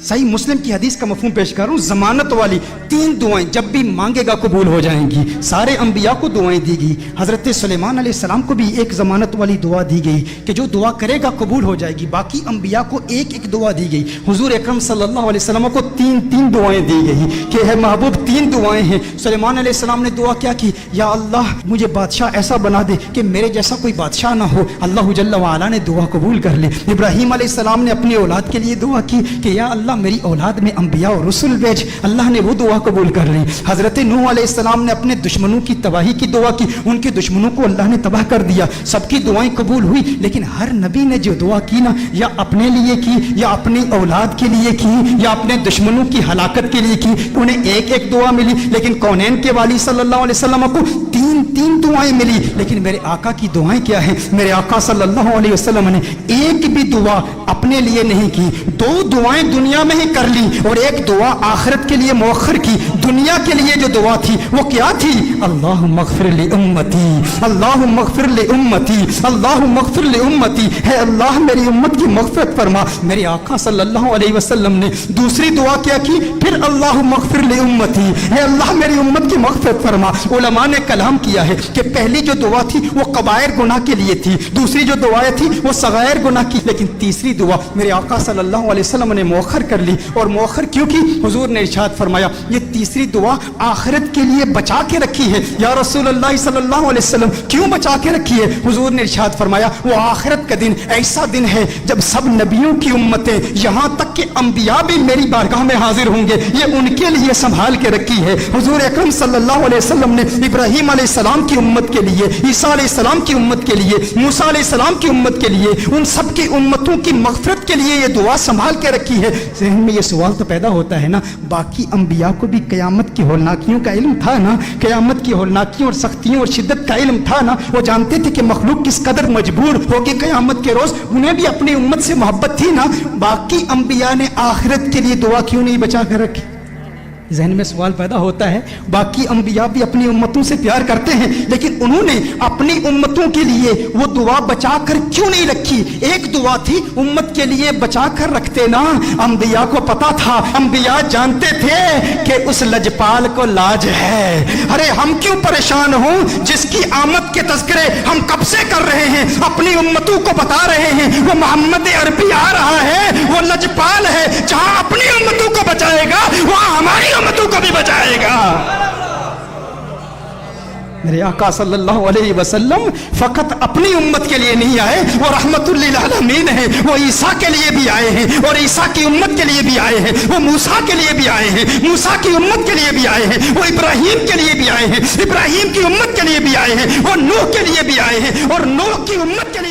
صحیح مسلم کی حدیث کا مفہوم پیش کر رہا ہوں، ضمانت والی 3 دعائیں جب بھی مانگے گا قبول ہو جائیں گی۔ سارے انبیاء کو دعائیں دی گئی، حضرت سلیمان علیہ السلام کو بھی ایک ضمانت والی دعا دی گئی کہ جو دعا کرے گا قبول ہو جائے گی۔ باقی انبیاء کو ایک ایک دعا دی گئی، حضور اکرم صلی اللہ علیہ وسلم کو 3 دعائیں دی گئی کہ ہے محبوب 3 دعائیں ہیں۔ سلیمان علیہ السلام نے دعا کیا کی؟ یا اللہ مجھے بادشاہ ایسا بنا دے کہ میرے جیسا کوئی بادشاہ نہ ہو۔ اللہ جل وعلا نے دعا قبول کر لی۔ ابراہیم علیہ السلام نے اپنی اولاد کے لیے دعا کی کہ یا اللہ میری اولاد میں انبیاء اور رسول بھیج، اللہ نے وہ دعا قبول کر لی۔ حضرت نوح علیہ السلام نے اپنے دشمنوں کی تباہی کی دعا کی، ان کے دشمنوں کو اللہ نے تباہ کر دیا، سب کی دعائیں قبول ہوئی۔ لیکن ہر نبی نے جو دعا کی نا، یا اپنے لیے کی یا اپنی اولاد کے لیے کی یا اپنے دشمنوں کی ہلاکت کے لیے کی، انہیں ایک ایک دعا ملی۔ لیکن کونین کے والی صلی اللہ علیہ وسلم کو 3 دعائیں ملی۔ لیکن میرے آقا کی دعائیں کیا ہیں؟ میرے آقا صلی اللہ علیہ وسلم نے ایک بھی دعا اپنے لیے نہیں کی، 2 دعائیں دنیا میں ہی کر لی اور ایک دعا آخرت کے لیے مؤخر کی۔ دنیا کے لیے جو دعا تھی وہ کیا تھی؟ اللہم اغفر لامتی، اللہم اغفر لامتی، اللہم اغفر لامتی، ہے اللہ میری امت کی مغفرت فرما۔ میرے آقا صلی اللہ علیہ وسلم نے دوسری دعا کیا کی؟ پھر اللہم اغفر لامتی، ہے اللہ میری امت کی مغفرت فرما۔ علماء نے کلام کیا ہے کہ پہلی جو دعا تھی وہ کبائر گناہ کے لیے تھی، دوسری جو دعائیں تھی وہ صغائر گناہ کی، لیکن تیسری دعا میرے آقا صلی اللہ علیہ وسلم نے مؤخر کر لی۔ اور مؤخر کیوں کی؟ حضور نے ارشاد فرمایا یہ تیسری دعا آخرت کے لیے بچا کے رکھی ہے۔ یا رسول اللہ صلی اللہ علیہ وسلم کیوں بچا کے رکھی ہے؟ حضور نے ارشاد فرمایا وہ آخرت کا دن ایسا دن ہے جب سب نبیوں کی امتیں یہاں تک کہ انبیاء بھی میری بارگاہ میں حاضر ہوں گے، یہ ان کے لیے سنبھال کے رکھی ہے۔ حضور اکرم صلی اللہ علیہ وسلم نے ابراہیم علیہ السلام کی امت کے لیے، عیسیٰ علیہ السلام کی امت کے لیے، موسیٰ علیہ السلام کی امت کے لیے، ان سب کی امتوں کی مغفرت کے لیے یہ دعا سنبھال کے رکھی ہے۔ ذہن میں یہ سوال تو پیدا ہوتا ہے نا، باقی انبیاء کو بھی قیامت کی ہولناکیوں کا علم تھا نا، قیامت کی ہولناکیوں اور سختیوں اور شدت کا علم تھا نا، وہ جانتے تھے کہ مخلوق کس قدر مجبور ہوگی قیامت کے روز، انہیں بھی اپنی امت سے محبت تھی نا۔ باقی انبیاء نے آخرت کے لیے دعا کیوں نہیں بچا کر رکھی؟ ذہن میں سوال پیدا ہوتا ہے، باقی انبیاء بھی اپنی امتوں سے پیار کرتے ہیں، لیکن انہوں نے اپنی امتوں کے لیے وہ دعا بچا کر کیوں نہیں رکھی؟ ایک دعا تھی امت کے لیے بچا کر رکھتے نا۔ انبیاء کو پتا تھا، انبیاء جانتے تھے کہ اس لجپال کو لاج ہے۔ ارے ہم کیوں پریشان ہوں جس کی آمد کے تذکرے ہم کب سے کر رہے ہیں، اپنی امتوں کو بتا رہے ہیں وہ محمد عربی آ رہا ہے، وہ لجپال ہے، جہاں اپنی امتوں کو بچائے گا وہاں ہماری امتوں کو بھی بچائے گا۔ میرے آقا صلی اللہ علیہ وسلم فقط اپنی امت کے لیے نہیں آئے، وہ رحمت للعالمین ہیں، وہ عیسیٰ کے لیے بھی آئے ہیں اور عیسیٰ کی امت کے لیے بھی آئے ہیں، وہ موسیٰ کے لیے بھی آئے ہیں، موسیٰ کی امت کے لیے بھی آئے ہیں، وہ ابراہیم کے لیے بھی آئے ہیں، ابراہیم کی امت کے لیے بھی آئے ہیں، وہ نوح کے لیے بھی آئے ہیں اور نوح کی امت کے لیے